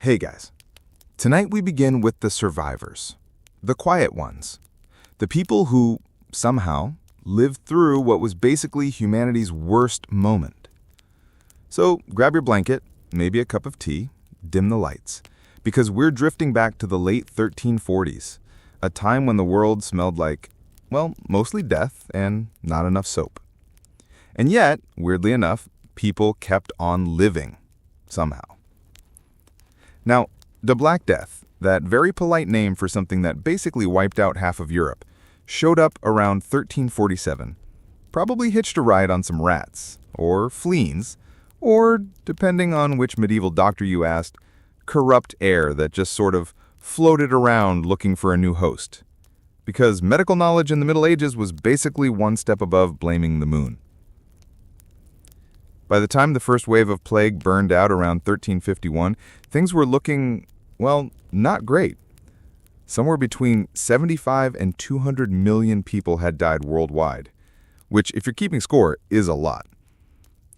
Hey guys, tonight we begin with the survivors, the quiet ones, the people who, somehow, lived through what was basically humanity's worst moment. So grab your blanket, maybe a cup of tea, dim the lights, because we're drifting back to the late 1340s, a time when the world smelled like, well, mostly death and not enough soap. And yet, weirdly enough, people kept on living, somehow. Now, the Black Death, that very polite name for something that basically wiped out half of Europe, showed up around 1347, probably hitched a ride on some rats, or fleas, or, depending on which medieval doctor you asked, corrupt air that just sort of floated around looking for a new host. Because medical knowledge in the Middle Ages was basically one step above blaming the moon. By the time the first wave of plague burned out around 1351, things were looking, well, not great. Somewhere between 75 and 200 million people had died worldwide, which, if you're keeping score, is a lot.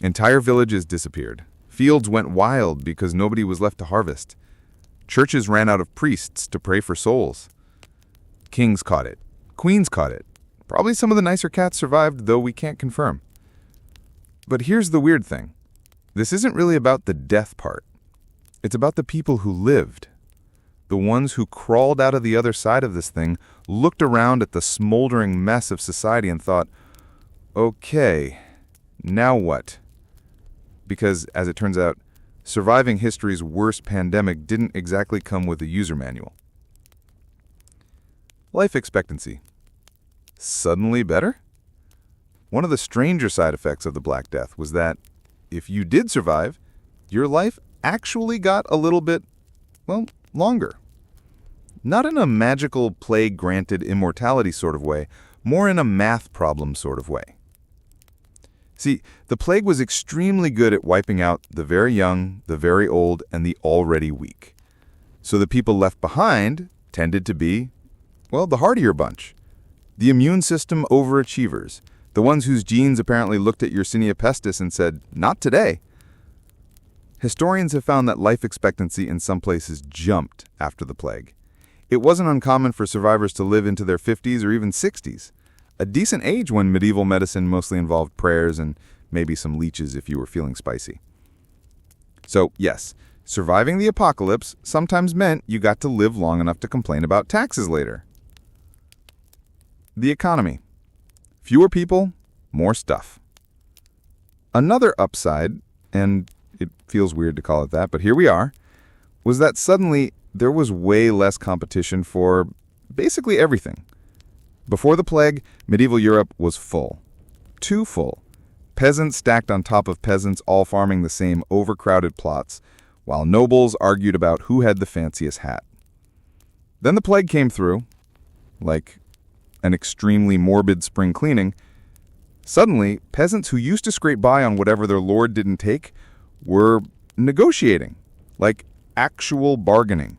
Entire villages disappeared. Fields went wild because nobody was left to harvest. Churches ran out of priests to pray for souls. Kings caught it. Queens caught it. Probably some of the nicer cats survived, though we can't confirm. But here's the weird thing. This isn't really about the death part. It's about the people who lived. The ones who crawled out of the other side of this thing, looked around at the smoldering mess of society and thought, okay, now what? Because, as it turns out, surviving history's worst pandemic didn't exactly come with a user manual. Life expectancy. Suddenly better? One of the stranger side effects of the Black Death was that, if you did survive, your life actually got a little bit, well, longer. Not in a magical plague-granted immortality sort of way, more in a math problem sort of way. See, the plague was extremely good at wiping out the very young, the very old, and the already weak. So the people left behind tended to be, well, the hardier bunch. The immune system overachievers. The ones whose genes apparently looked at Yersinia pestis and said, not today. Historians have found that life expectancy in some places jumped after the plague. It wasn't uncommon for survivors to live into their 50s or even 60s, a decent age when medieval medicine mostly involved prayers and maybe some leeches if you were feeling spicy. So, yes, surviving the apocalypse sometimes meant you got to live long enough to complain about taxes later. The economy. Fewer people, more stuff. Another upside, and it feels weird to call it that, but here we are, was that suddenly there was way less competition for basically everything. Before the plague, medieval Europe was full. Too full. Peasants stacked on top of peasants, all farming the same overcrowded plots, while nobles argued about who had the fanciest hat. Then the plague came through, like an extremely morbid spring cleaning. Suddenly, peasants who used to scrape by on whatever their lord didn't take were negotiating, like actual bargaining.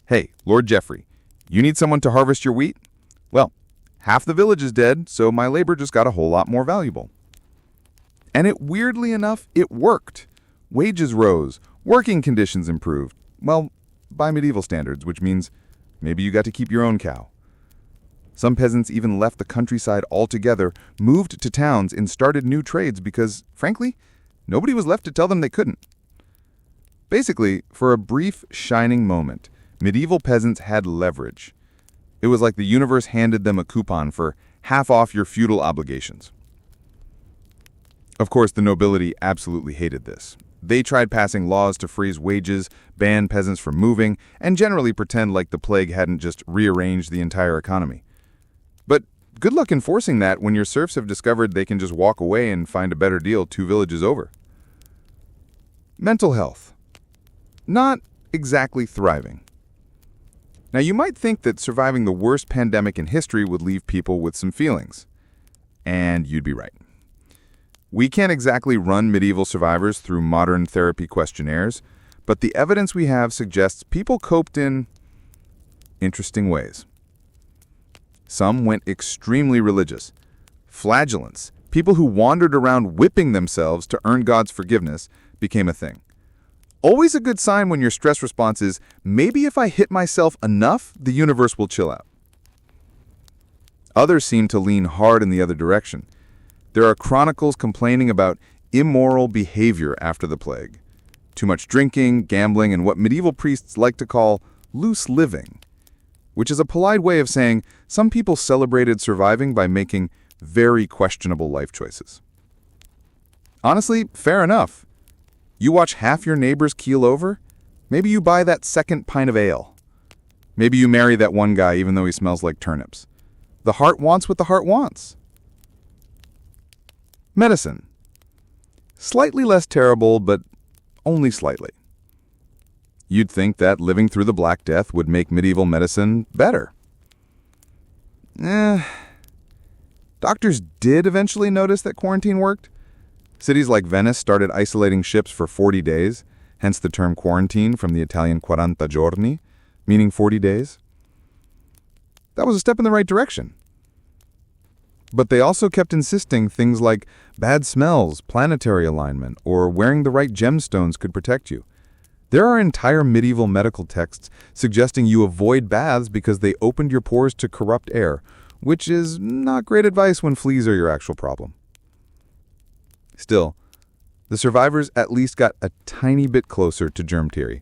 Hey, Lord Geoffrey, you need someone to harvest your wheat? Well, half the village is dead, so my labor just got a whole lot more valuable. And weirdly enough, it worked. Wages rose, working conditions improved. Well, by medieval standards, which means maybe you got to keep your own cow. Some peasants even left the countryside altogether, moved to towns, and started new trades because, frankly, nobody was left to tell them they couldn't. Basically, for a brief, shining moment, medieval peasants had leverage. It was like the universe handed them a coupon for half off your feudal obligations. Of course, the nobility absolutely hated this. They tried passing laws to freeze wages, ban peasants from moving, and generally pretend like the plague hadn't just rearranged the entire economy. But good luck enforcing that when your serfs have discovered they can just walk away and find a better deal 2 villages over. Mental health. Not exactly thriving. Now, you might think that surviving the worst pandemic in history would leave people with some feelings. And you'd be right. We can't exactly run medieval survivors through modern therapy questionnaires, but the evidence we have suggests people coped in interesting ways. Some went extremely religious. Flagellants, people who wandered around whipping themselves to earn God's forgiveness, became a thing. Always a good sign when your stress response is, maybe if I hit myself enough, the universe will chill out. Others seem to lean hard in the other direction. There are chronicles complaining about immoral behavior after the plague. Too much drinking, gambling, and what medieval priests like to call loose living, which is a polite way of saying some people celebrated surviving by making very questionable life choices. Honestly, fair enough. You watch half your neighbors keel over, maybe you buy that second pint of ale. Maybe you marry that one guy even though he smells like turnips. The heart wants what the heart wants. Medicine. Slightly less terrible, but only slightly. You'd think that living through the Black Death would make medieval medicine better. Doctors did eventually notice that quarantine worked. Cities like Venice started isolating ships for 40 days, hence the term quarantine from the Italian 40 giorni, meaning 40 days. That was a step in the right direction. But they also kept insisting things like bad smells, planetary alignment, or wearing the right gemstones could protect you. There are entire medieval medical texts suggesting you avoid baths because they opened your pores to corrupt air, which is not great advice when fleas are your actual problem. Still, the survivors at least got a tiny bit closer to germ theory.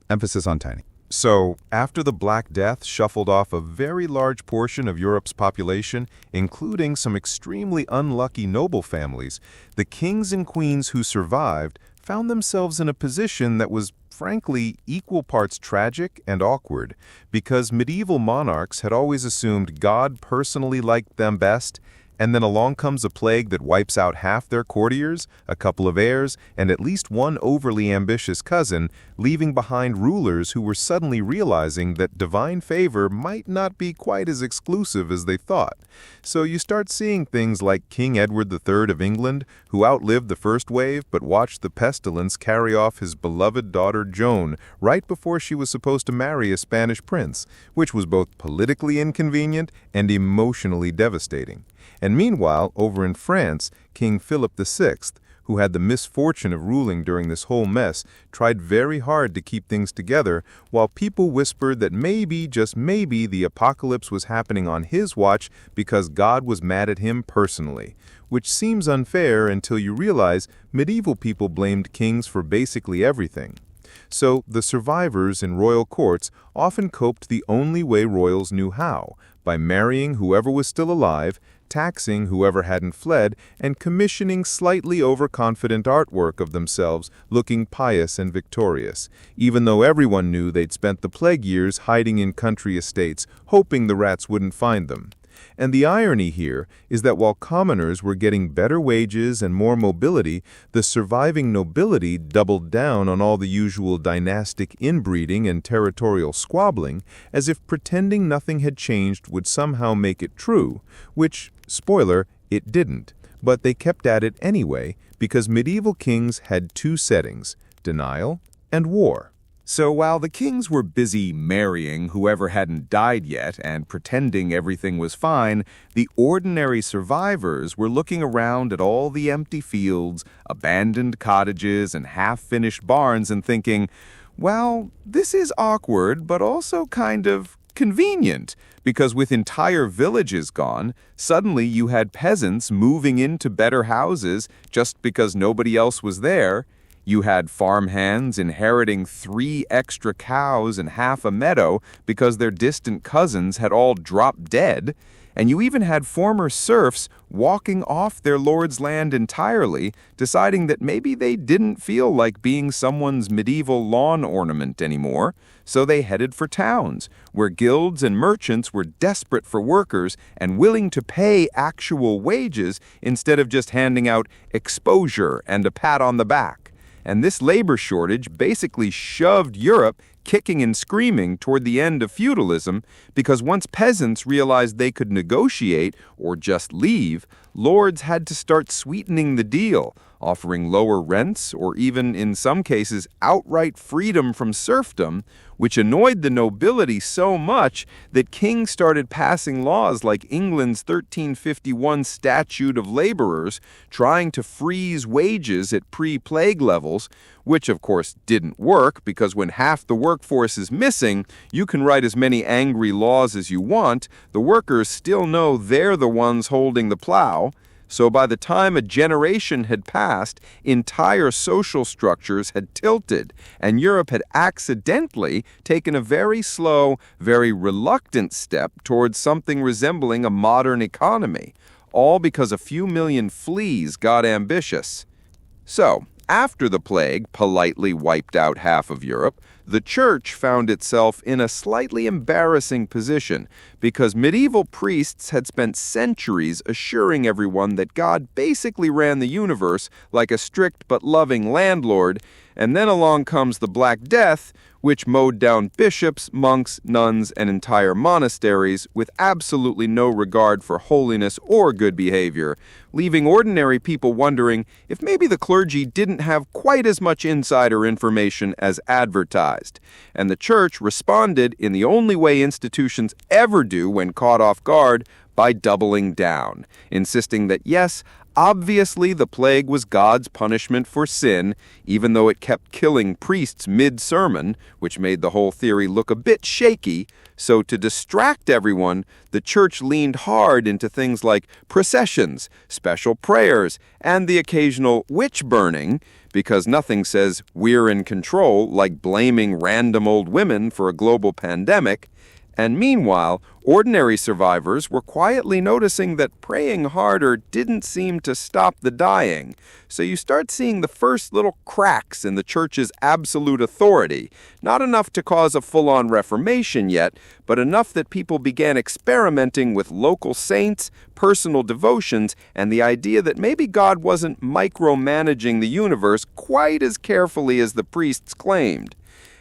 Emphasis on tiny. So, after the Black Death shuffled off a very large portion of Europe's population, including some extremely unlucky noble families, the kings and queens who survived found themselves in a position that was, frankly, equal parts tragic and awkward, because medieval monarchs had always assumed God personally liked them best, and then along comes a plague that wipes out half their courtiers, a couple of heirs, and at least one overly ambitious cousin, leaving behind rulers who were suddenly realizing that divine favor might not be quite as exclusive as they thought. So you start seeing things like King Edward III of England, who outlived the first wave but watched the pestilence carry off his beloved daughter Joan right before she was supposed to marry a Spanish prince, which was both politically inconvenient and emotionally devastating. And meanwhile, over in France, King Philip VI, who had the misfortune of ruling during this whole mess, tried very hard to keep things together, while people whispered that maybe, just maybe, the apocalypse was happening on his watch because God was mad at him personally. Which seems unfair until you realize medieval people blamed kings for basically everything. So the survivors in royal courts often coped the only way royals knew how, by marrying whoever was still alive, taxing whoever hadn't fled, and commissioning slightly overconfident artwork of themselves looking pious and victorious, even though everyone knew they'd spent the plague years hiding in country estates, hoping the rats wouldn't find them. And the irony here is that while commoners were getting better wages and more mobility, the surviving nobility doubled down on all the usual dynastic inbreeding and territorial squabbling, as if pretending nothing had changed would somehow make it true, which, spoiler, it didn't. But they kept at it anyway, because medieval kings had two settings: denial and war. So while the kings were busy marrying whoever hadn't died yet and pretending everything was fine, the ordinary survivors were looking around at all the empty fields, abandoned cottages, and half-finished barns and thinking, well, this is awkward, but also kind of convenient, because with entire villages gone, suddenly you had peasants moving into better houses just because nobody else was there. You had farmhands inheriting 3 extra cows and half a meadow because their distant cousins had all dropped dead, and you even had former serfs walking off their lord's land entirely, deciding that maybe they didn't feel like being someone's medieval lawn ornament anymore, so they headed for towns, where guilds and merchants were desperate for workers and willing to pay actual wages instead of just handing out exposure and a pat on the back. And this labor shortage basically shoved Europe kicking and screaming toward the end of feudalism, because once peasants realized they could negotiate or just leave, lords had to start sweetening the deal, offering lower rents or even, in some cases, outright freedom from serfdom, which annoyed the nobility so much that kings started passing laws like England's 1351 Statute of Laborers, trying to freeze wages at pre-plague levels, which of course didn't work because when half the workforce is missing, you can write as many angry laws as you want, the workers still know they're the ones holding the plow. So by the time a generation had passed, entire social structures had tilted, and Europe had accidentally taken a very slow, very reluctant step towards something resembling a modern economy, all because a few million fleas got ambitious. So, after the plague politely wiped out half of Europe, the church found itself in a slightly embarrassing position because medieval priests had spent centuries assuring everyone that God basically ran the universe like a strict but loving landlord, and then along comes the Black Death, which mowed down bishops, monks, nuns, and entire monasteries with absolutely no regard for holiness or good behavior, leaving ordinary people wondering if maybe the clergy didn't have quite as much insider information as advertised. And the church responded in the only way institutions ever do when caught off guard, by doubling down, insisting that yes, obviously the plague was God's punishment for sin, even though it kept killing priests mid-sermon, which made the whole theory look a bit shaky. So to distract everyone, the church leaned hard into things like processions, special prayers, and the occasional witch burning, because nothing says we're in control like blaming random old women for a global pandemic. And meanwhile, ordinary survivors were quietly noticing that praying harder didn't seem to stop the dying. So you start seeing the first little cracks in the church's absolute authority. Not enough to cause a full-on reformation yet, but enough that people began experimenting with local saints, personal devotions, and the idea that maybe God wasn't micromanaging the universe quite as carefully as the priests claimed.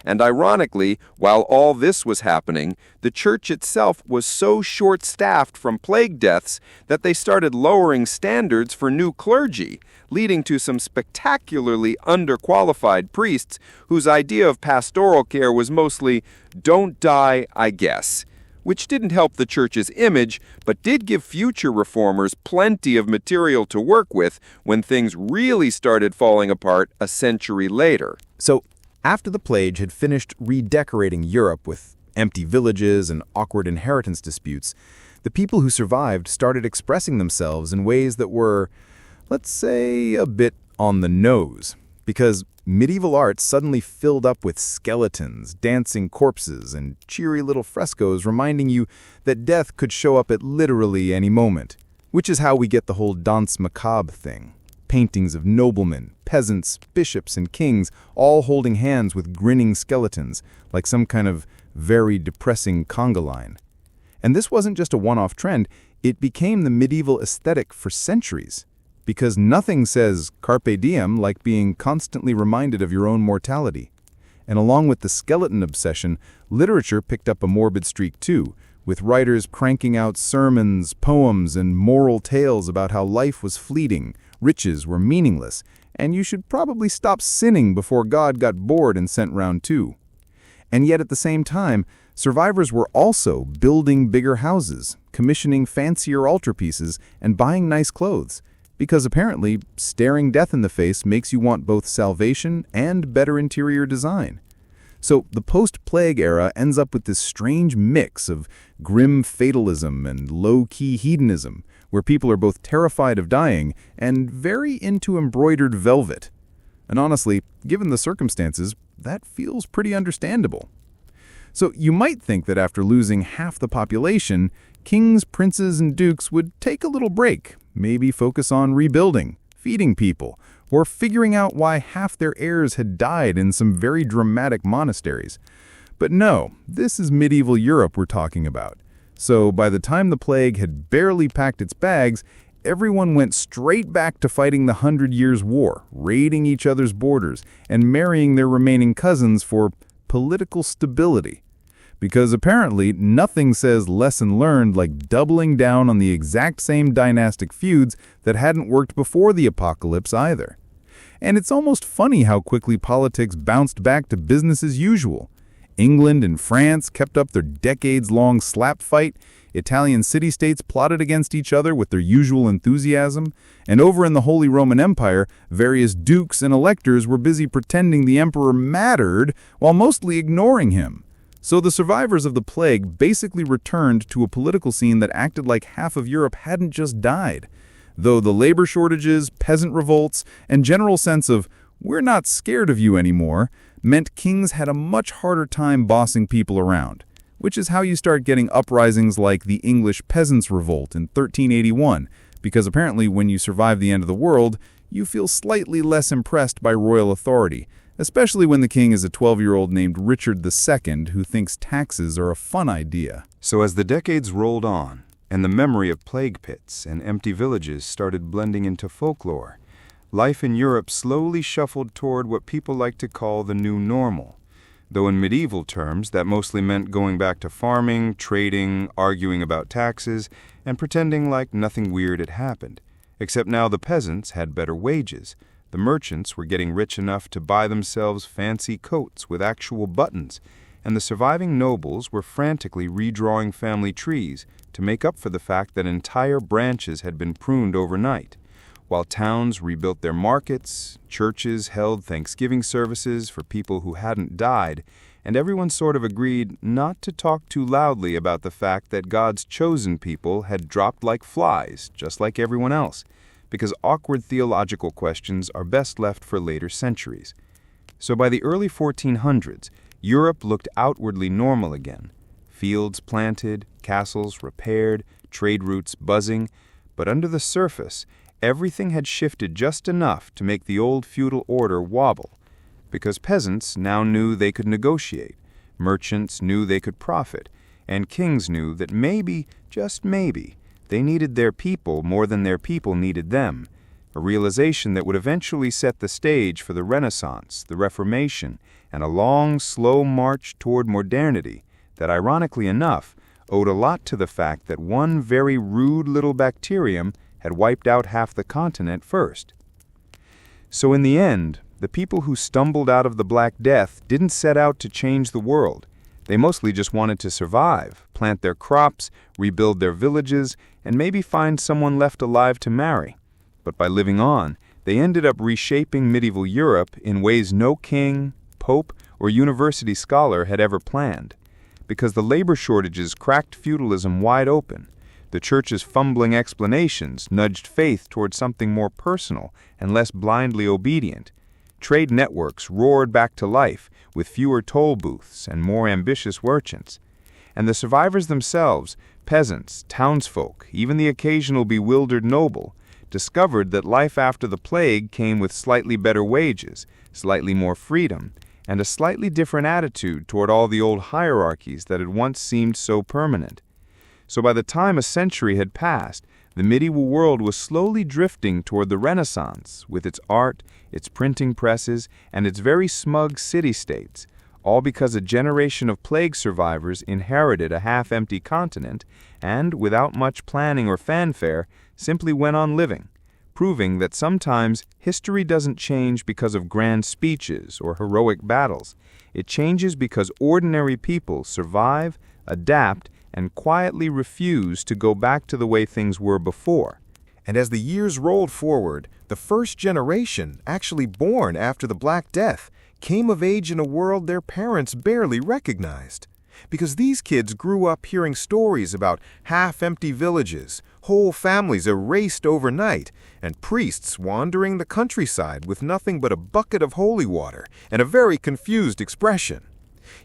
And ironically, while all this was happening, the church itself was so short-staffed from plague deaths that they started lowering standards for new clergy, leading to some spectacularly underqualified priests whose idea of pastoral care was mostly, "Don't die, I guess," which didn't help the church's image, but did give future reformers plenty of material to work with when things really started falling apart a century later. So, after the plague had finished redecorating Europe with empty villages and awkward inheritance disputes, the people who survived started expressing themselves in ways that were, let's say, a bit on the nose, because medieval art suddenly filled up with skeletons, dancing corpses, and cheery little frescoes reminding you that death could show up at literally any moment, which is how we get the whole danse macabre thing. Paintings of noblemen, peasants, bishops, and kings all holding hands with grinning skeletons, like some kind of very depressing conga line. And this wasn't just a one-off trend, it became the medieval aesthetic for centuries. Because nothing says carpe diem like being constantly reminded of your own mortality. And along with the skeleton obsession, literature picked up a morbid streak too, with writers cranking out sermons, poems, and moral tales about how life was fleeting, riches were meaningless, and you should probably stop sinning before God got bored and sent round two. And yet at the same time, survivors were also building bigger houses, commissioning fancier altarpieces, and buying nice clothes, because apparently staring death in the face makes you want both salvation and better interior design. So the post-plague era ends up with this strange mix of grim fatalism and low-key hedonism, where people are both terrified of dying and very into embroidered velvet. And honestly, given the circumstances, that feels pretty understandable. So you might think that after losing half the population, kings, princes, and dukes would take a little break, maybe focus on rebuilding, feeding people, or figuring out why half their heirs had died in some very dramatic monasteries. But no, this is medieval Europe we're talking about. So by the time the plague had barely packed its bags, everyone went straight back to fighting the 100 Years' War, raiding each other's borders, and marrying their remaining cousins for political stability. Because apparently nothing says lesson learned like doubling down on the exact same dynastic feuds that hadn't worked before the apocalypse either. And it's almost funny how quickly politics bounced back to business as usual. England and France kept up their decades-long slap fight, Italian city-states plotted against each other with their usual enthusiasm, and over in the Holy Roman Empire, various dukes and electors were busy pretending the emperor mattered while mostly ignoring him. So the survivors of the plague basically returned to a political scene that acted like half of Europe hadn't just died, though the labor shortages, peasant revolts, and general sense of, "we're not scared of you anymore," meant kings had a much harder time bossing people around, which is how you start getting uprisings like the English Peasants' Revolt in 1381, because apparently when you survive the end of the world, you feel slightly less impressed by royal authority, especially when the king is a 12-year-old named Richard II who thinks taxes are a fun idea. So as the decades rolled on, and the memory of plague pits and empty villages started blending into folklore, life in Europe slowly shuffled toward what people like to call the new normal. Though in medieval terms, that mostly meant going back to farming, trading, arguing about taxes, and pretending like nothing weird had happened. Except now the peasants had better wages. The merchants were getting rich enough to buy themselves fancy coats with actual buttons, and the surviving nobles were frantically redrawing family trees to make up for the fact that entire branches had been pruned overnight. While towns rebuilt their markets, churches held Thanksgiving services for people who hadn't died, and everyone sort of agreed not to talk too loudly about the fact that God's chosen people had dropped like flies, just like everyone else, because awkward theological questions are best left for later centuries. So by the early 1400s, Europe looked outwardly normal again. Fields planted, castles repaired, trade routes buzzing, but under the surface, everything had shifted just enough to make the old feudal order wobble, because peasants now knew they could negotiate, merchants knew they could profit, and kings knew that maybe, just maybe, they needed their people more than their people needed them, a realization that would eventually set the stage for the Renaissance, the Reformation, and a long, slow march toward modernity that, ironically enough, owed a lot to the fact that one very rude little bacterium had wiped out half the continent first. So in the end, the people who stumbled out of the Black Death didn't set out to change the world. They mostly just wanted to survive, plant their crops, rebuild their villages, and maybe find someone left alive to marry. But by living on, they ended up reshaping medieval Europe in ways no king, pope, or university scholar had ever planned. Because the labor shortages cracked feudalism wide open, the church's fumbling explanations nudged faith toward something more personal and less blindly obedient. Trade networks roared back to life with fewer toll booths and more ambitious merchants. And the survivors themselves, peasants, townsfolk, even the occasional bewildered noble, discovered that life after the plague came with slightly better wages, slightly more freedom, and a slightly different attitude toward all the old hierarchies that had once seemed so permanent. So by the time a century had passed, the medieval world was slowly drifting toward the Renaissance with its art, its printing presses, and its very smug city-states, all because a generation of plague survivors inherited a half-empty continent and, without much planning or fanfare, simply went on living, proving that sometimes history doesn't change because of grand speeches or heroic battles. It changes because ordinary people survive, adapt, and quietly refuse to go back to the way things were before. And as the years rolled forward, the first generation, actually born after the Black Death, came of age in a world their parents barely recognized. Because these kids grew up hearing stories about half-empty villages, whole families erased overnight, and priests wandering the countryside with nothing but a bucket of holy water and a very confused expression.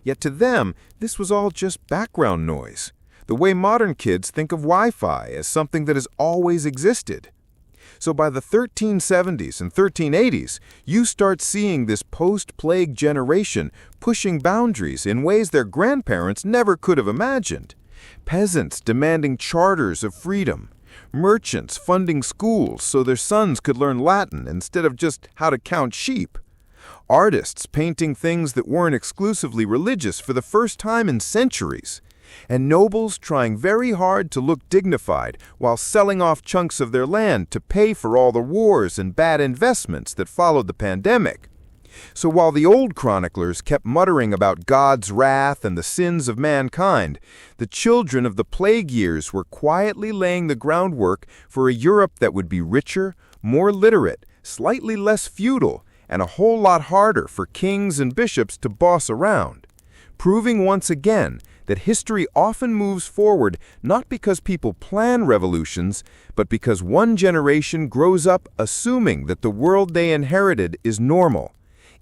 Yet to them, this was all just background noise, the way modern kids think of Wi-Fi as something that has always existed. So by the 1370s and 1380s, you start seeing this post-plague generation pushing boundaries in ways their grandparents never could have imagined. Peasants demanding charters of freedom, merchants funding schools so their sons could learn Latin instead of just how to count sheep, artists painting things that weren't exclusively religious for the first time in centuries, and nobles trying very hard to look dignified while selling off chunks of their land to pay for all the wars and bad investments that followed the pandemic. So while the old chroniclers kept muttering about God's wrath and the sins of mankind, the children of the plague years were quietly laying the groundwork for a Europe that would be richer, more literate, slightly less feudal, and a whole lot harder for kings and bishops to boss around, proving once again that history often moves forward not because people plan revolutions, but because one generation grows up assuming that the world they inherited is normal,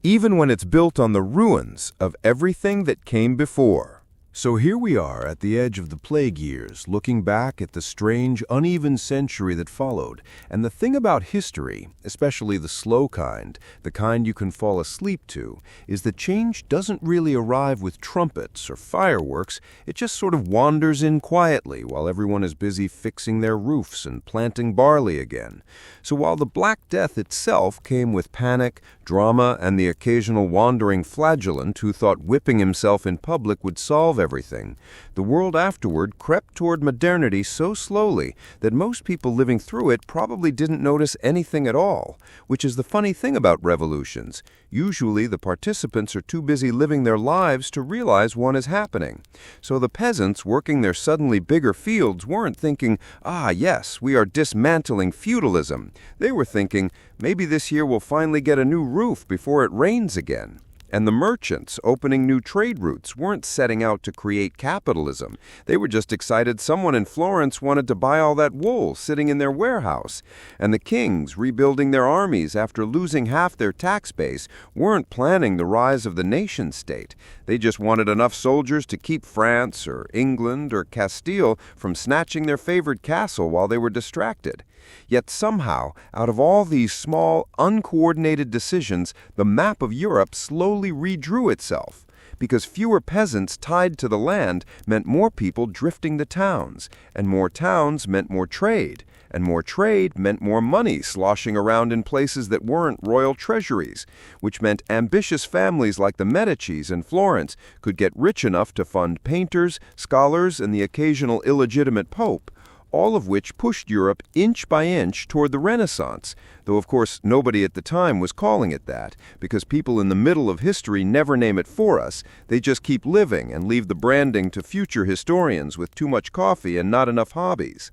even when it's built on the ruins of everything that came before. So here we are at the edge of the plague years, looking back at the strange, uneven century that followed. And the thing about history, especially the slow kind, the kind you can fall asleep to, is that change doesn't really arrive with trumpets or fireworks. It just sort of wanders in quietly while everyone is busy fixing their roofs and planting barley again. So while the Black Death itself came with panic, drama, and the occasional wandering flagellant who thought whipping himself in public would solve everything, the world afterward crept toward modernity so slowly that most people living through it probably didn't notice anything at all, which is the funny thing about revolutions. Usually the participants are too busy living their lives to realize one is happening. So the peasants working their suddenly bigger fields weren't thinking, "Ah, yes, we are dismantling feudalism." They were thinking, "Maybe this year we'll finally get a new roof before it rains again." And the merchants opening new trade routes weren't setting out to create capitalism. They were just excited someone in Florence wanted to buy all that wool sitting in their warehouse. And the kings rebuilding their armies after losing half their tax base weren't planning the rise of the nation-state. They just wanted enough soldiers to keep France or England or Castile from snatching their favorite castle while they were distracted. Yet somehow, out of all these small, uncoordinated decisions, the map of Europe slowly redrew itself, because fewer peasants tied to the land meant more people drifting to towns, and more towns meant more trade, and more trade meant more money sloshing around in places that weren't royal treasuries, which meant ambitious families like the Medicis in Florence could get rich enough to fund painters, scholars, and the occasional illegitimate pope, all of which pushed Europe inch by inch toward the Renaissance, though of course nobody at the time was calling it that, because people in the middle of history never name it for us. They just keep living and leave the branding to future historians with too much coffee and not enough hobbies.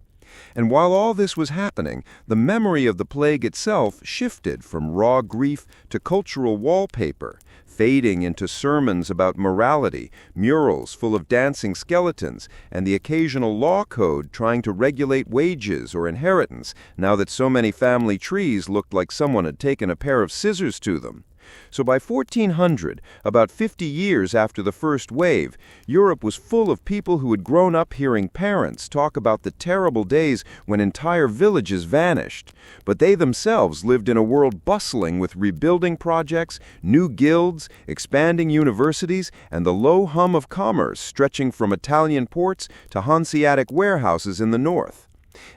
And while all this was happening, the memory of the plague itself shifted from raw grief to cultural wallpaper, fading into sermons about morality, murals full of dancing skeletons, and the occasional law code trying to regulate wages or inheritance, now that so many family trees looked like someone had taken a pair of scissors to them. So by 1400, about 50 years after the first wave, Europe was full of people who had grown up hearing parents talk about the terrible days when entire villages vanished. But they themselves lived in a world bustling with rebuilding projects, new guilds, expanding universities, and the low hum of commerce stretching from Italian ports to Hanseatic warehouses in the north.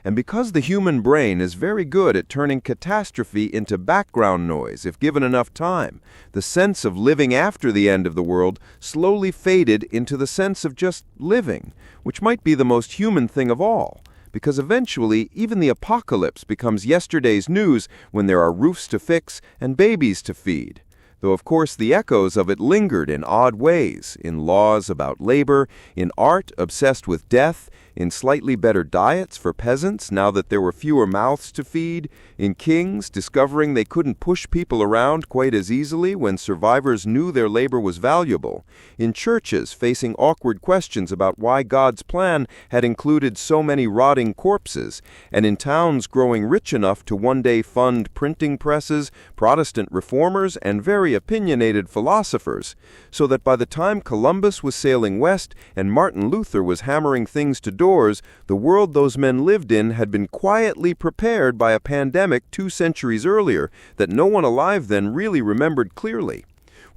And because the human brain is very good at turning catastrophe into background noise if given enough time, the sense of living after the end of the world slowly faded into the sense of just living, which might be the most human thing of all, because eventually even the apocalypse becomes yesterday's news when there are roofs to fix and babies to feed. Though of course the echoes of it lingered in odd ways, in laws about labor, in art obsessed with death, in slightly better diets for peasants now that there were fewer mouths to feed, in kings discovering they couldn't push people around quite as easily when survivors knew their labor was valuable, in churches facing awkward questions about why God's plan had included so many rotting corpses, and in towns growing rich enough to one day fund printing presses, Protestant reformers, and very opinionated philosophers, so that by the time Columbus was sailing west and Martin Luther was hammering things to doors, the world those men lived in had been quietly prepared by a pandemic 2 centuries earlier that no one alive then really remembered clearly.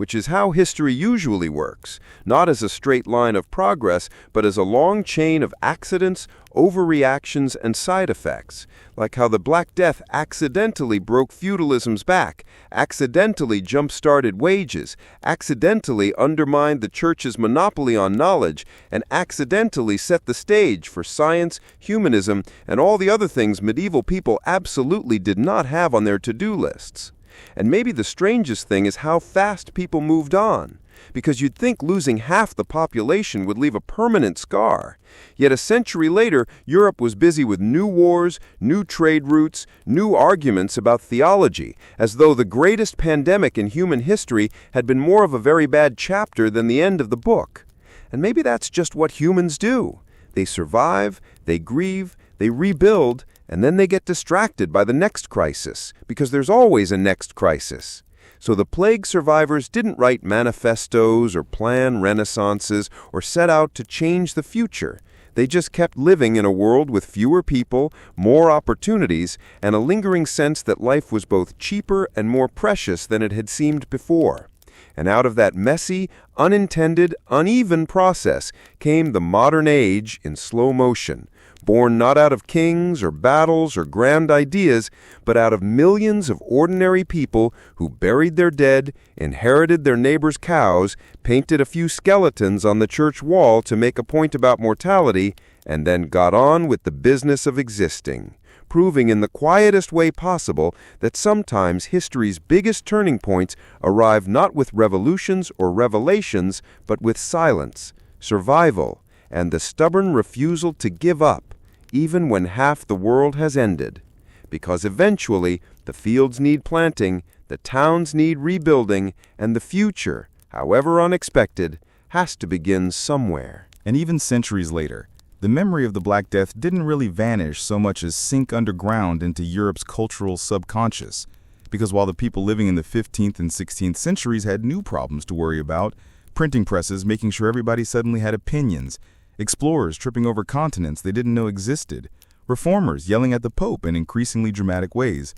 which is how history usually works, not as a straight line of progress, but as a long chain of accidents, overreactions, and side effects, like how the Black Death accidentally broke feudalism's back, accidentally jump-started wages, accidentally undermined the church's monopoly on knowledge, and accidentally set the stage for science, humanism, and all the other things medieval people absolutely did not have on their to-do lists. And maybe the strangest thing is how fast people moved on, because you'd think losing half the population would leave a permanent scar. Yet a century later, Europe was busy with new wars, new trade routes, new arguments about theology, as though the greatest pandemic in human history had been more of a very bad chapter than the end of the book. And maybe that's just what humans do. They survive, they grieve, they rebuild, and then they get distracted by the next crisis, because there's always a next crisis. So the plague survivors didn't write manifestos or plan renaissances or set out to change the future. They just kept living in a world with fewer people, more opportunities, and a lingering sense that life was both cheaper and more precious than it had seemed before. And out of that messy, unintended, uneven process came the modern age in slow motion, born not out of kings or battles or grand ideas, but out of millions of ordinary people who buried their dead, inherited their neighbors' cows, painted a few skeletons on the church wall to make a point about mortality, and then got on with the business of existing, proving in the quietest way possible that sometimes history's biggest turning points arrive not with revolutions or revelations, but with silence, survival, and the stubborn refusal to give up, even when half the world has ended. Because eventually, the fields need planting, the towns need rebuilding, and the future, however unexpected, has to begin somewhere. And even centuries later, the memory of the Black Death didn't really vanish so much as sink underground into Europe's cultural subconscious. Because while the people living in the 15th and 16th centuries had new problems to worry about, printing presses making sure everybody suddenly had opinions, explorers tripping over continents they didn't know existed, reformers yelling at the Pope in increasingly dramatic ways,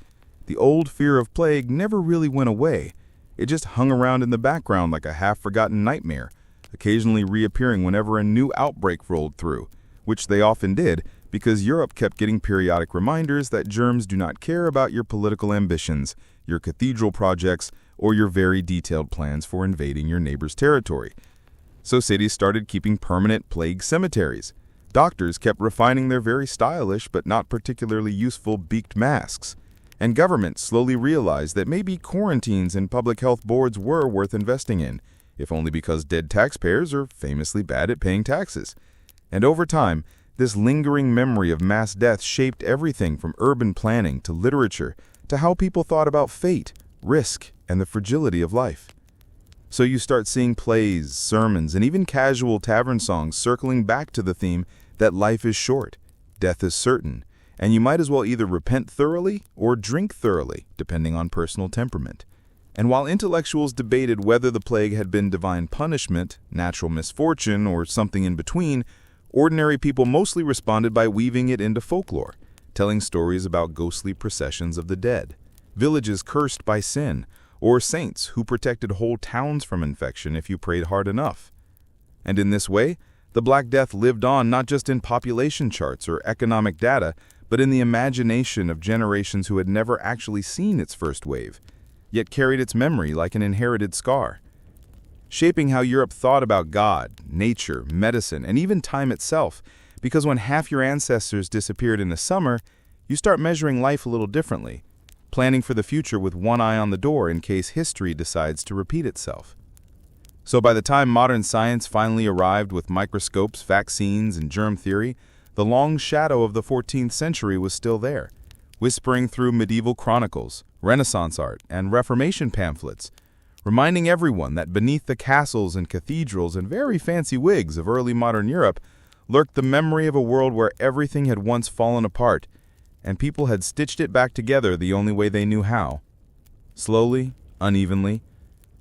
the old fear of plague never really went away. It just hung around in the background like a half-forgotten nightmare, occasionally reappearing whenever a new outbreak rolled through, which they often did because Europe kept getting periodic reminders that germs do not care about your political ambitions, your cathedral projects, or your very detailed plans for invading your neighbor's territory. So cities started keeping permanent plague cemeteries. Doctors kept refining their very stylish but not particularly useful beaked masks. And governments slowly realized that maybe quarantines and public health boards were worth investing in, if only because dead taxpayers are famously bad at paying taxes. And over time, this lingering memory of mass death shaped everything from urban planning to literature to how people thought about fate, risk, and the fragility of life. So you start seeing plays, sermons, and even casual tavern songs circling back to the theme that life is short, death is certain, and you might as well either repent thoroughly or drink thoroughly, depending on personal temperament. And while intellectuals debated whether the plague had been divine punishment, natural misfortune, or something in between, ordinary people mostly responded by weaving it into folklore, telling stories about ghostly processions of the dead, villages cursed by sin, or saints who protected whole towns from infection if you prayed hard enough. And in this way, the Black Death lived on not just in population charts or economic data, but in the imagination of generations who had never actually seen its first wave, yet carried its memory like an inherited scar, shaping how Europe thought about God, nature, medicine, and even time itself, because when half your ancestors disappeared in the summer, you start measuring life a little differently, planning for the future with one eye on the door in case history decides to repeat itself. So by the time modern science finally arrived with microscopes, vaccines, and germ theory, the long shadow of the 14th century was still there, whispering through medieval chronicles, Renaissance art, and Reformation pamphlets, reminding everyone that beneath the castles and cathedrals and very fancy wigs of early modern Europe lurked the memory of a world where everything had once fallen apart, and people had stitched it back together the only way they knew how, slowly, unevenly,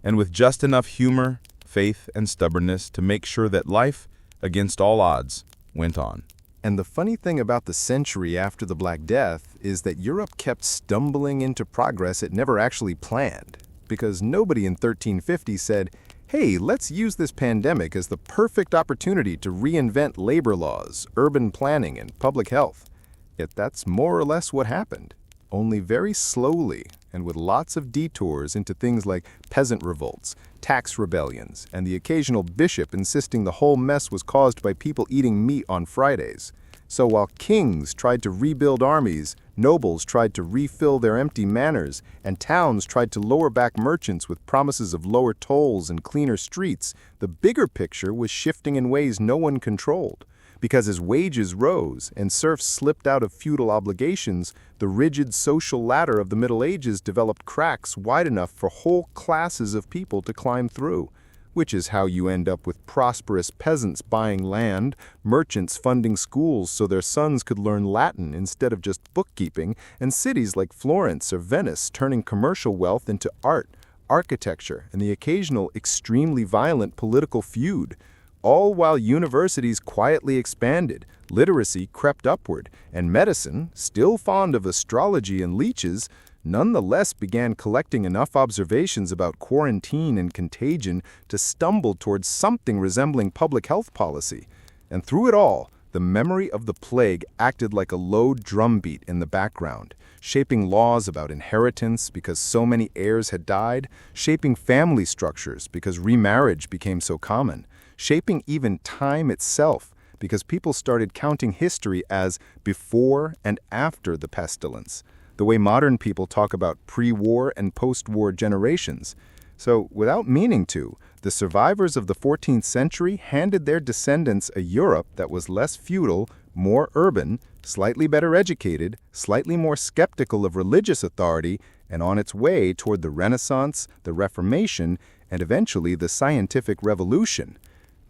and with just enough humor, faith, and stubbornness to make sure that life, against all odds, went on. And the funny thing about the century after the Black Death is that Europe kept stumbling into progress it never actually planned. because nobody in 1350 said, hey, let's use this pandemic as the perfect opportunity to reinvent labor laws, urban planning, and public health. Yet that's more or less what happened, only very slowly and with lots of detours into things like peasant revolts, tax rebellions, and the occasional bishop insisting the whole mess was caused by people eating meat on Fridays. So while kings tried to rebuild armies, nobles tried to refill their empty manors, and towns tried to lower back merchants with promises of lower tolls and cleaner streets, the bigger picture was shifting in ways no one controlled. Because as wages rose and serfs slipped out of feudal obligations, the rigid social ladder of the Middle Ages developed cracks wide enough for whole classes of people to climb through, which is how you end up with prosperous peasants buying land, merchants funding schools so their sons could learn Latin instead of just bookkeeping, and cities like Florence or Venice turning commercial wealth into art, architecture, and the occasional extremely violent political feud. All while universities quietly expanded, literacy crept upward, and medicine, still fond of astrology and leeches, nonetheless began collecting enough observations about quarantine and contagion to stumble towards something resembling public health policy. And through it all, the memory of the plague acted like a low drumbeat in the background, shaping laws about inheritance because so many heirs had died, shaping family structures because remarriage became so common, shaping even time itself because people started counting history as before and after the pestilence, the way modern people talk about pre-war and post-war generations. So, without meaning to, the survivors of the 14th century handed their descendants a Europe that was less feudal, more urban, slightly better educated, slightly more skeptical of religious authority, and on its way toward the Renaissance, the Reformation, and eventually the scientific revolution.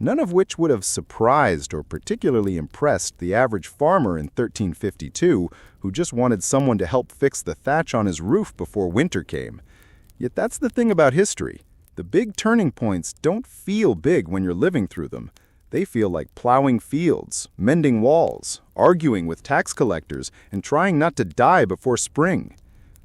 None of which would have surprised or particularly impressed the average farmer in 1352 who just wanted someone to help fix the thatch on his roof before winter came. Yet that's the thing about history. The big turning points don't feel big when you're living through them. They feel like plowing fields, mending walls, arguing with tax collectors, and trying not to die before spring.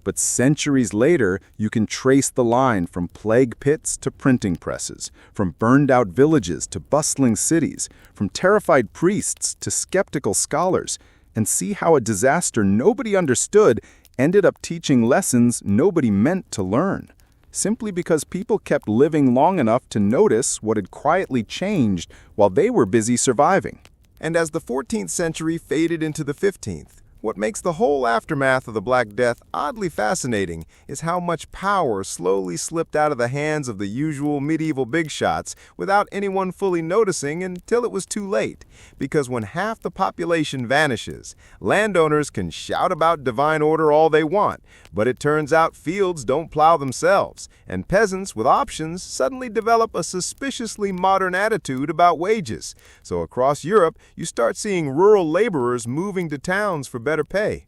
But centuries later, you can trace the line from plague pits to printing presses, from burned-out villages to bustling cities, from terrified priests to skeptical scholars, and see how a disaster nobody understood ended up teaching lessons nobody meant to learn, simply because people kept living long enough to notice what had quietly changed while they were busy surviving. And as the 14th century faded into the 15th, what makes the whole aftermath of the Black Death oddly fascinating is how much power slowly slipped out of the hands of the usual medieval big shots without anyone fully noticing until it was too late. Because when half the population vanishes, landowners can shout about divine order all they want, but it turns out fields don't plow themselves, and peasants with options suddenly develop a suspiciously modern attitude about wages. So across Europe, you start seeing rural laborers moving to towns for better pay,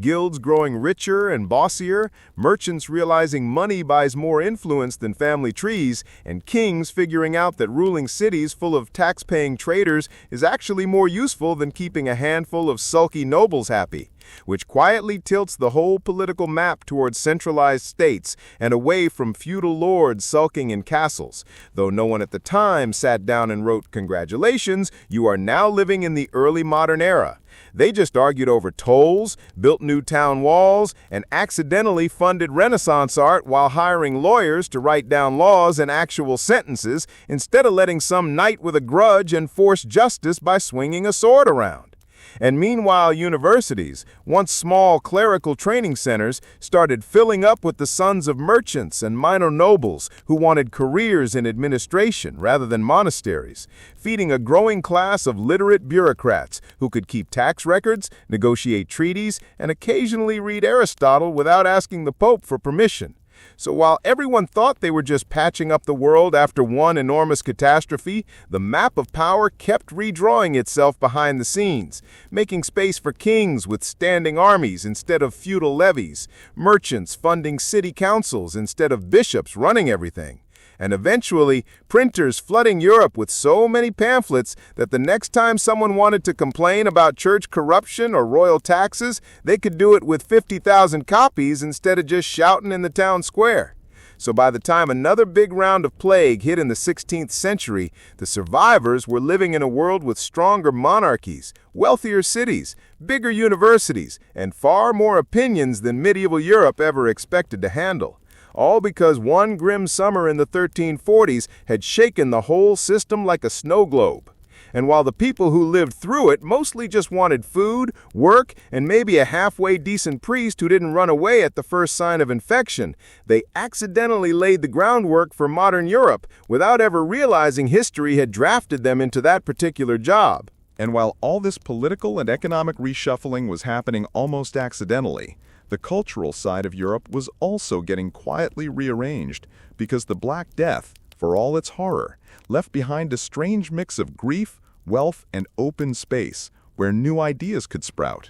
guilds growing richer and bossier, merchants realizing money buys more influence than family trees, and kings figuring out that ruling cities full of tax-paying traders is actually more useful than keeping a handful of sulky nobles happy, which quietly tilts the whole political map towards centralized states and away from feudal lords sulking in castles. Though no one at the time sat down and wrote, "Congratulations, you are now living in the early modern era." They just argued over tolls, built new town walls, and accidentally funded Renaissance art while hiring lawyers to write down laws and actual sentences instead of letting some knight with a grudge enforce justice by swinging a sword around. And meanwhile, universities, once small clerical training centers, started filling up with the sons of merchants and minor nobles who wanted careers in administration rather than monasteries, feeding a growing class of literate bureaucrats who could keep tax records, negotiate treaties, and occasionally read Aristotle without asking the Pope for permission. So while everyone thought they were just patching up the world after one enormous catastrophe, the map of power kept redrawing itself behind the scenes, making space for kings with standing armies instead of feudal levies, merchants funding city councils instead of bishops running everything, and eventually printers flooding Europe with so many pamphlets that the next time someone wanted to complain about church corruption or royal taxes, they could do it with 50,000 copies instead of just shouting in the town square. So by the time another big round of plague hit in the 16th century, the survivors were living in a world with stronger monarchies, wealthier cities, bigger universities, and far more opinions than medieval Europe ever expected to handle. All because one grim summer in the 1340s had shaken the whole system like a snow globe. And while the people who lived through it mostly just wanted food, work, and maybe a halfway decent priest who didn't run away at the first sign of infection, they accidentally laid the groundwork for modern Europe without ever realizing history had drafted them into that particular job. And while all this political and economic reshuffling was happening almost accidentally, the cultural side of Europe was also getting quietly rearranged because the Black Death, for all its horror, left behind a strange mix of grief, wealth, and open space where new ideas could sprout.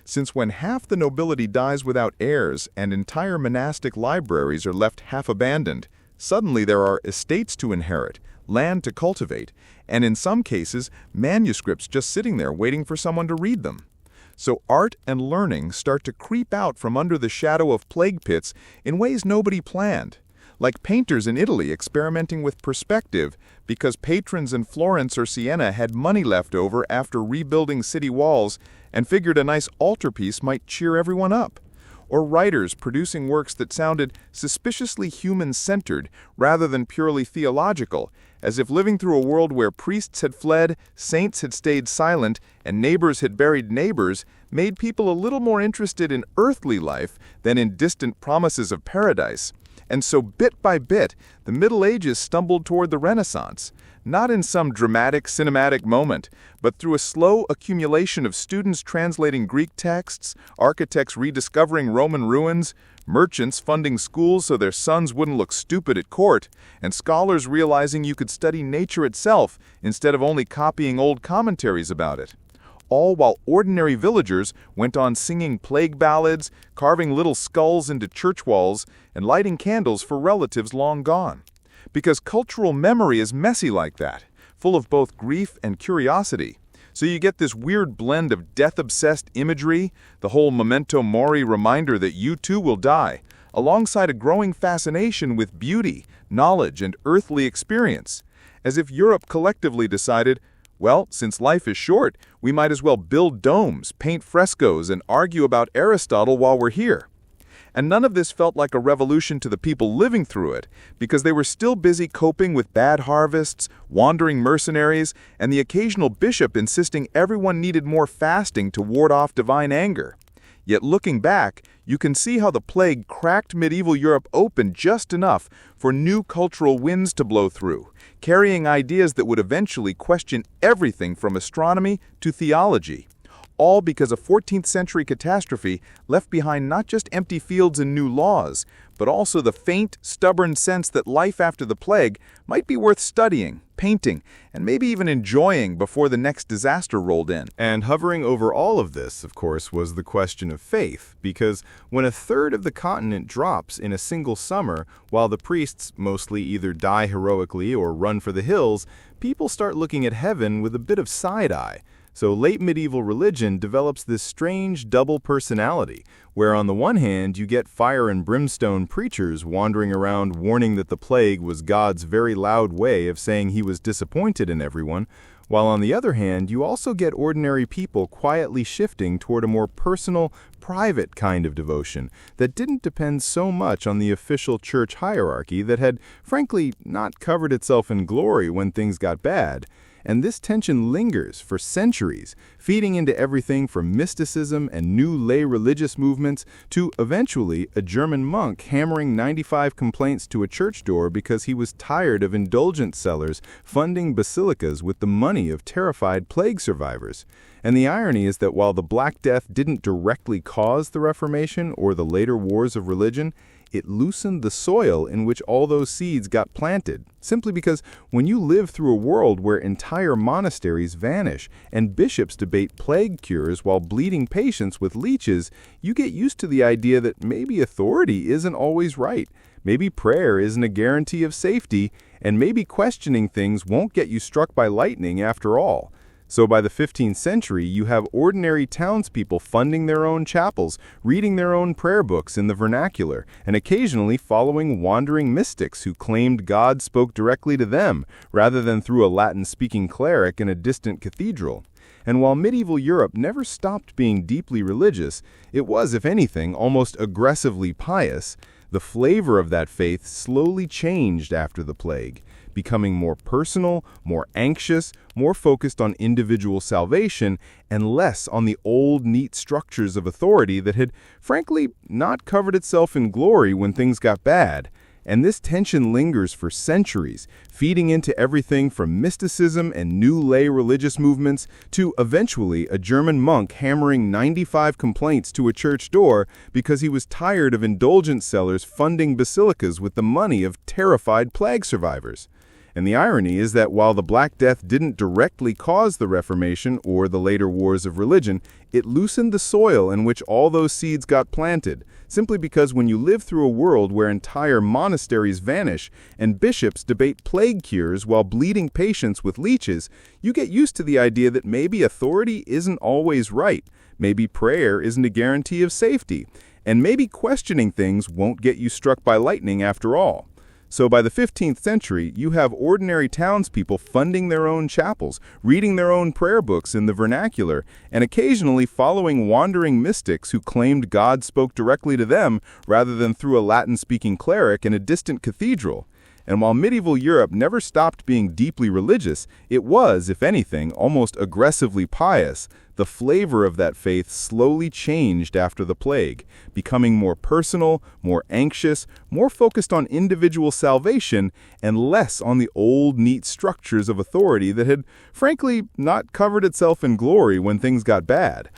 Since when half the nobility dies without heirs and entire monastic libraries are left half abandoned, suddenly there are estates to inherit, land to cultivate, and in some cases, manuscripts just sitting there waiting for someone to read them. So art and learning start to creep out from under the shadow of plague pits in ways nobody planned. Like painters in Italy experimenting with perspective because patrons in Florence or Siena had money left over after rebuilding city walls and figured a nice altarpiece might cheer everyone up. Or writers producing works that sounded suspiciously human-centered rather than purely theological, as if living through a world where priests had fled, saints had stayed silent, and neighbors had buried neighbors made people a little more interested in earthly life than in distant promises of paradise. And so bit by bit, the Middle Ages stumbled toward the Renaissance, not in some dramatic cinematic moment, but through a slow accumulation of students translating Greek texts, architects rediscovering Roman ruins, merchants funding schools so their sons wouldn't look stupid at court, and scholars realizing you could study nature itself instead of only copying old commentaries about it. All while ordinary villagers went on singing plague ballads, carving little skulls into church walls, and lighting candles for relatives long gone. Because cultural memory is messy like that, full of both grief and curiosity. So you get this weird blend of death-obsessed imagery, the whole memento mori reminder that you too will die, alongside a growing fascination with beauty, knowledge, and earthly experience. As if Europe collectively decided, well, since life is short, we might as well build domes, paint frescoes, and argue about Aristotle while we're here. And none of this felt like a revolution to the people living through it, because they were still busy coping with bad harvests, wandering mercenaries, and the occasional bishop insisting everyone needed more fasting to ward off divine anger. Yet looking back, you can see how the plague cracked medieval Europe open just enough for new cultural winds to blow through, carrying ideas that would eventually question everything from astronomy to theology. All because a 14th century catastrophe left behind not just empty fields and new laws, but also the faint, stubborn sense that life after the plague might be worth studying, painting, and maybe even enjoying before the next disaster rolled in. And hovering over all of this, of course, was the question of faith, because when a third of the continent drops in a single summer, while the priests mostly either die heroically or run for the hills, people start looking at heaven with a bit of side-eye. So late medieval religion develops this strange double personality, where on the one hand you get fire and brimstone preachers wandering around warning that the plague was God's very loud way of saying he was disappointed in everyone, while on the other hand you also get ordinary people quietly shifting toward a more personal, private kind of devotion that didn't depend so much on the official church hierarchy that had, frankly, not covered itself in glory when things got bad. And this tension lingers for centuries, feeding into everything from mysticism and new lay religious movements to, eventually, a German monk hammering 95 complaints to a church door because he was tired of indulgence sellers funding basilicas with the money of terrified plague survivors. And the irony is that while the Black Death didn't directly cause the Reformation or the later wars of religion, it loosened the soil in which all those seeds got planted, simply because when you live through a world where entire monasteries vanish and bishops debate plague cures while bleeding patients with leeches, you get used to the idea that maybe authority isn't always right, maybe prayer isn't a guarantee of safety, and maybe questioning things won't get you struck by lightning after all. So by the 15th century, you have ordinary townspeople funding their own chapels, reading their own prayer books in the vernacular, and occasionally following wandering mystics who claimed God spoke directly to them, rather than through a Latin-speaking cleric in a distant cathedral. And while medieval Europe never stopped being deeply religious, it was, if anything, almost aggressively pious. The flavor of that faith slowly changed after the plague, becoming more personal, more anxious, more focused on individual salvation, and less on the old, neat structures of authority that had, frankly, not covered itself in glory when things got bad. And this tension lingers for centuries, feeding into everything from mysticism and new lay religious movements to, eventually, a German monk hammering 95 complaints to a church door because he was tired of indulgence sellers funding basilicas with the money of terrified plague survivors. And the irony is that while the Black Death didn't directly cause the Reformation or the later wars of religion, it loosened the soil in which all those seeds got planted, simply because when you live through a world where entire monasteries vanish and bishops debate plague cures while bleeding patients with leeches, you get used to the idea that maybe authority isn't always right, maybe prayer isn't a guarantee of safety, and maybe questioning things won't get you struck by lightning after all. So by the 15th century, you have ordinary townspeople funding their own chapels, reading their own prayer books in the vernacular, and occasionally following wandering mystics who claimed God spoke directly to them rather than through a Latin-speaking cleric in a distant cathedral. And while medieval Europe never stopped being deeply religious, it was, if anything, almost aggressively pious. The flavor of that faith slowly changed after the plague, becoming more personal, more anxious, more focused on individual salvation, and less on the old, neat structures of authority that had, frankly, not covered itself in glory when things got bad.